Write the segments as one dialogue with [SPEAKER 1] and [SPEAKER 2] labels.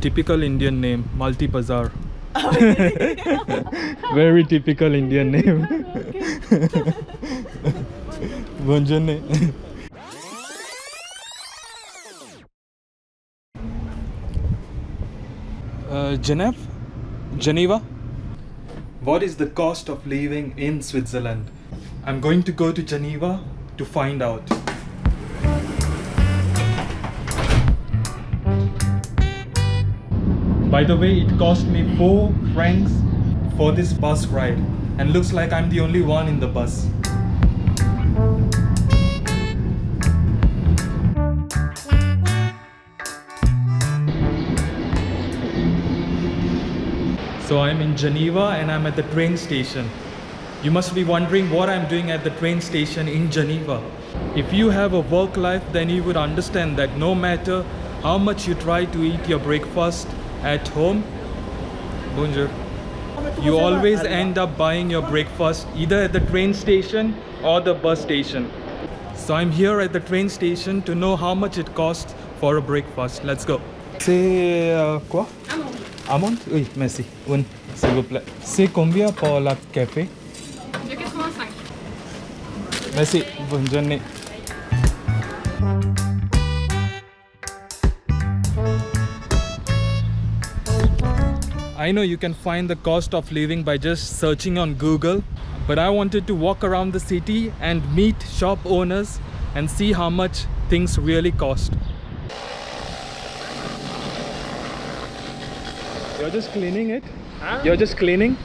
[SPEAKER 1] typical Indian name, Multi Bazaar. Very typical Indian name. Bonjour. Geneva? What is the cost of living in Switzerland? I'm going to go to Geneva to find out. By the way, it cost me 4 francs for this bus ride, and looks like I'm the only one in the bus. So I'm in Geneva and I'm at the train station. You must be wondering what I'm doing at the train station in Geneva. If you have a work life, then you would understand that no matter how much you try to eat your breakfast at home, bonjour, you always end up buying your breakfast either at the train station or the bus station. So I'm here at the train station to know how much it costs for a breakfast. Let's go. C'est quoi? Amande? Oui, merci. Une, s'il vous plaît. C'est combien pour la café?
[SPEAKER 2] 2,85.
[SPEAKER 1] Merci. Bonne journée. I know you can find the cost of living by just searching on Google, but I wanted to walk around the city and meet shop owners and see how much things really cost. You're just cleaning it?
[SPEAKER 3] Huh?
[SPEAKER 1] You're just cleaning?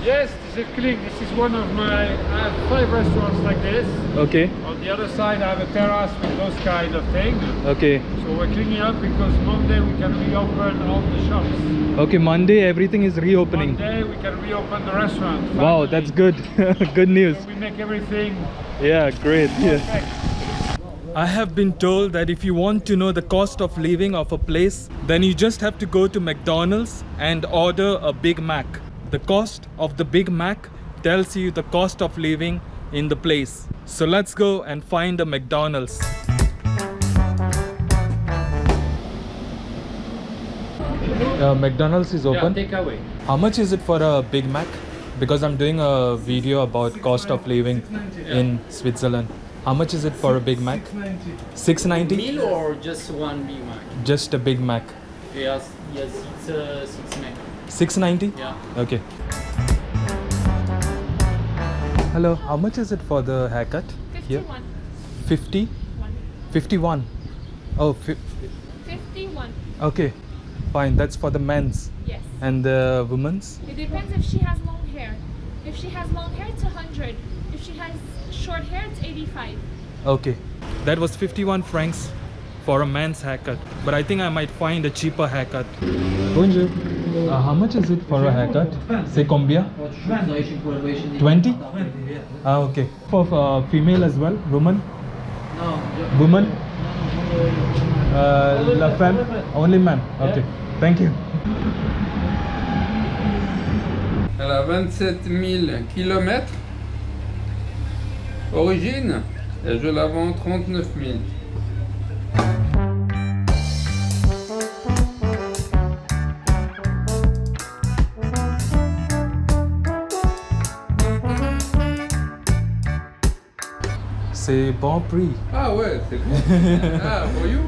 [SPEAKER 3] Yes, this is clean. This is one of my. I have 5 restaurants like this.
[SPEAKER 1] Okay.
[SPEAKER 3] On the other side, I have a terrace with those kind of things.
[SPEAKER 1] Okay.
[SPEAKER 3] So we're cleaning up because Monday we can reopen all the shops.
[SPEAKER 1] Okay, Monday everything is reopening.
[SPEAKER 3] Monday we can reopen the restaurant.
[SPEAKER 1] Wow,
[SPEAKER 3] finally.
[SPEAKER 1] that's good. Good news.
[SPEAKER 3] So we make everything.
[SPEAKER 1] Yeah, great. Yeah.
[SPEAKER 3] perfect.
[SPEAKER 1] I have been told that if you want to know the cost of living of a place, then you just have to go to McDonald's and order a Big Mac. The cost of the Big Mac tells you the cost of living in the place. So let's go and find a McDonald's. McDonald's is open.
[SPEAKER 3] Yeah, take away.
[SPEAKER 1] How much is it for a Big Mac? Because I'm doing a video about cost of living in Switzerland. How much is it for a Big Mac? 690.
[SPEAKER 4] Meal or just one Big Mac?
[SPEAKER 1] Just a Big Mac.
[SPEAKER 4] Yes, it's 690.
[SPEAKER 1] 690?
[SPEAKER 4] Yeah.
[SPEAKER 1] Okay. Hello, how much is it for the haircut?
[SPEAKER 2] 51.
[SPEAKER 1] 50? 51. Oh,
[SPEAKER 2] 51.
[SPEAKER 1] okay. Fine, that's for the men's.
[SPEAKER 2] Yes.
[SPEAKER 1] And the women's?
[SPEAKER 2] It depends if she has long hair. If she has long hair, it's 100. If she has short hair, it's 85.
[SPEAKER 1] Okay. That was 51 francs for a man's haircut. But I think I might find a cheaper haircut. Bonjour. How much is it for a haircut? C'est combien? 20? Ah, okay. For female as well? Woman? Woman? La femme? Only man? Okay. Thank you.
[SPEAKER 5] Elle a 27 000 km. Origine, et je la vends 39 000.
[SPEAKER 1] C'est bon prix.
[SPEAKER 5] Ah ouais, c'est bon. Ah, for you?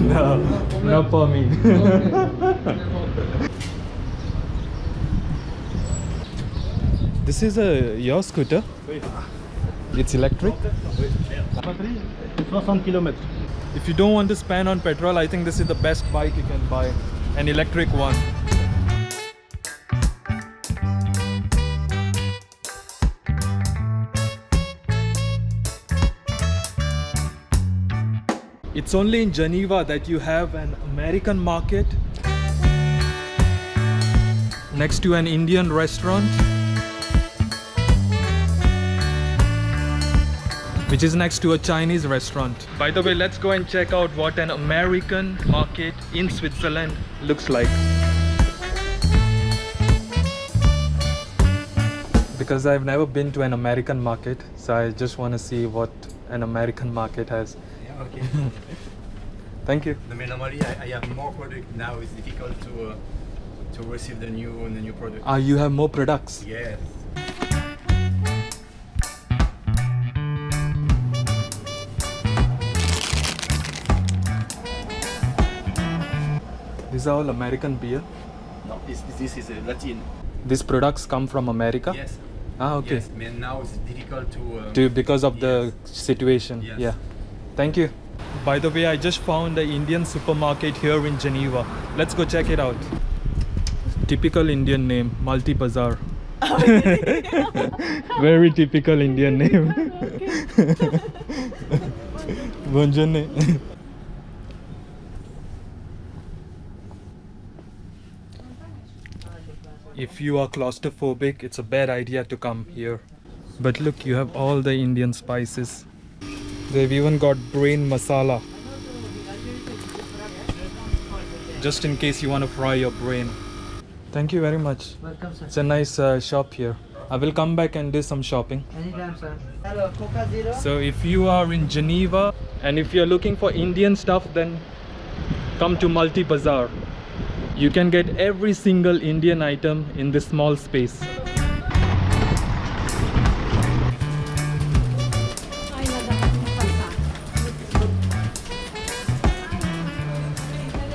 [SPEAKER 1] No, not for me. This is your scooter? It's electric?
[SPEAKER 6] 60 km.
[SPEAKER 1] If you don't want to spend on petrol, I think this is the best bike you can buy. An electric one. It's only in Geneva that you have an American market next to an Indian restaurant, which is next to a Chinese restaurant. By the way, let's go and check out what an American market in Switzerland looks like. Because I've never been to an American market, so I just want to see what an American market has.
[SPEAKER 6] Okay.
[SPEAKER 1] Thank you.
[SPEAKER 6] No, but normally I have more product now. It's difficult to receive the new product.
[SPEAKER 1] Ah, you have more products.
[SPEAKER 6] Yes.
[SPEAKER 1] These are all American beer.
[SPEAKER 6] No, this is Latin.
[SPEAKER 1] These products come from America?
[SPEAKER 6] Yes.
[SPEAKER 1] Ah, okay.
[SPEAKER 6] Yes, but now it's difficult to.
[SPEAKER 1] Because of the situation.
[SPEAKER 6] Yes.
[SPEAKER 1] Yeah. Thank you. By the way, I just found an Indian supermarket here in Geneva. Let's go check it out. Typical Indian name, Multi Bazaar. Very typical Indian name. Bonjourne. If you are claustrophobic, it's a bad idea to come here. But look, you have all the Indian spices. They've even got brain masala. Just in case you want to fry your brain. Thank you very much.
[SPEAKER 7] Welcome, sir.
[SPEAKER 1] It's a nice shop here. I will come back and do some shopping.
[SPEAKER 7] Anytime, sir. Hello, Coca Zero.
[SPEAKER 1] So if you are in Geneva and if you're looking for Indian stuff, then come to Multi Bazaar. You can get every single Indian item in this small space.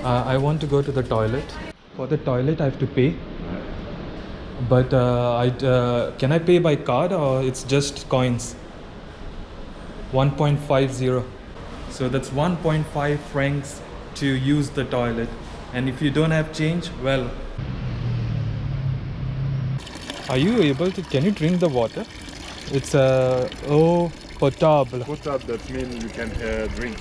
[SPEAKER 1] I want to go to the toilet. For the toilet I have to pay. But can I pay by card or it's just coins? 1.50. So that's 1.5 francs to use the toilet. And if you don't have change, well, are you able to, can you drink the water? It's eau potable.
[SPEAKER 8] Potable, that means you can drink.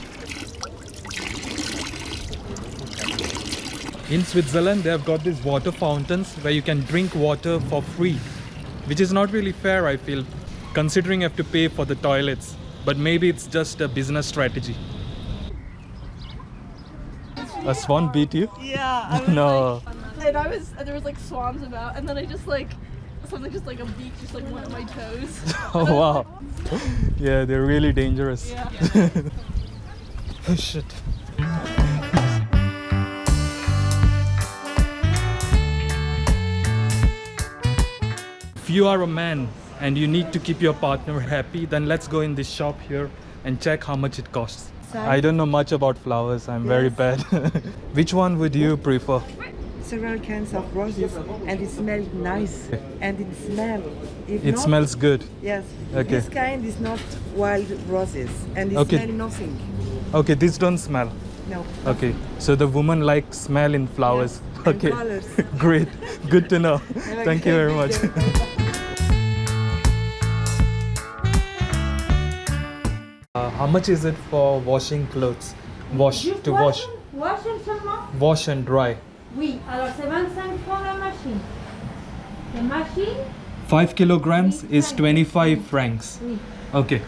[SPEAKER 1] In Switzerland, they have got these water fountains where you can drink water for free, which is not really fair, I feel, considering you have to pay for the toilets. But maybe it's just a business strategy. A swan beat you?
[SPEAKER 9] Yeah. I was
[SPEAKER 1] No.
[SPEAKER 9] and there was like swans about, and then I just like, something just like a beak just like went on my toes.
[SPEAKER 1] Oh wow. Yeah, they're really dangerous.
[SPEAKER 9] Yeah.
[SPEAKER 1] Oh shit. If you are a man and you need to keep your partner happy, then let's go in this shop here and check how much it costs. I don't know much about flowers, I'm very bad. Which one would you prefer?
[SPEAKER 7] Several kinds of roses, and it smells nice. And
[SPEAKER 1] It smells good.
[SPEAKER 7] Yes.
[SPEAKER 1] Okay.
[SPEAKER 7] This kind is not wild roses, and it
[SPEAKER 1] Okay.
[SPEAKER 7] smells nothing.
[SPEAKER 1] Okay, these don't smell.
[SPEAKER 7] No.
[SPEAKER 1] Okay, so the woman likes smell in flowers.
[SPEAKER 7] Yes, and
[SPEAKER 1] Okay,
[SPEAKER 7] colors.
[SPEAKER 1] great, good to know. Thank you very much. How much is it for washing clothes? Wash
[SPEAKER 10] Wash seulement?
[SPEAKER 1] wash and dry.
[SPEAKER 10] Oui, alors c'est 25 francs la machine. La machine?
[SPEAKER 1] 5 kilograms is 25 francs.
[SPEAKER 10] Oui.
[SPEAKER 1] Okay.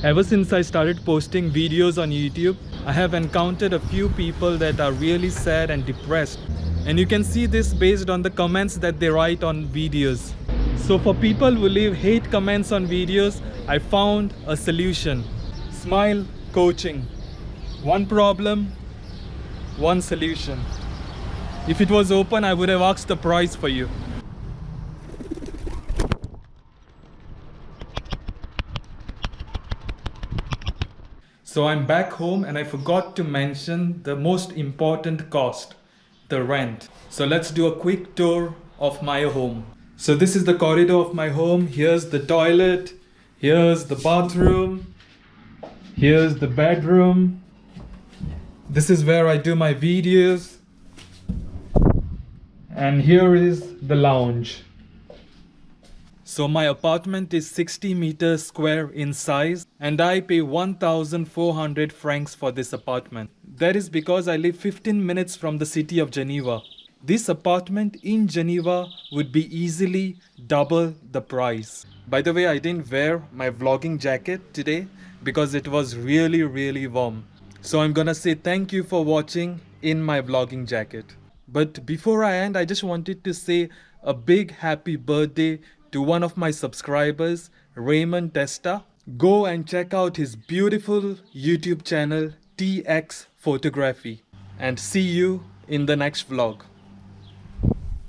[SPEAKER 1] Ever since I started posting videos on YouTube, I have encountered a few people that are really sad and depressed. And you can see this based on the comments that they write on videos. So for people who leave hate comments on videos, I found a solution. Smile Coaching. One problem, one solution. If it was open, I would have asked the price for you. So I'm back home and I forgot to mention the most important cost, the rent. So let's do a quick tour of my home. So this is the corridor of my home. Here's the toilet. Here's the bathroom. Here's the bedroom. This is where I do my videos. And here is the lounge. So my apartment is 60 meters square in size and I pay 1,400 francs for this apartment. That is because I live 15 minutes from the city of Geneva. This apartment in Geneva would be easily double the price. By the way, I didn't wear my vlogging jacket today because it was really warm. So I'm gonna say thank you for watching in my vlogging jacket. But before I end, I just wanted to say a big happy birthday to one of my subscribers, Raymond Testa. Go and check out his beautiful YouTube channel, TX photography. And see you in the next vlog.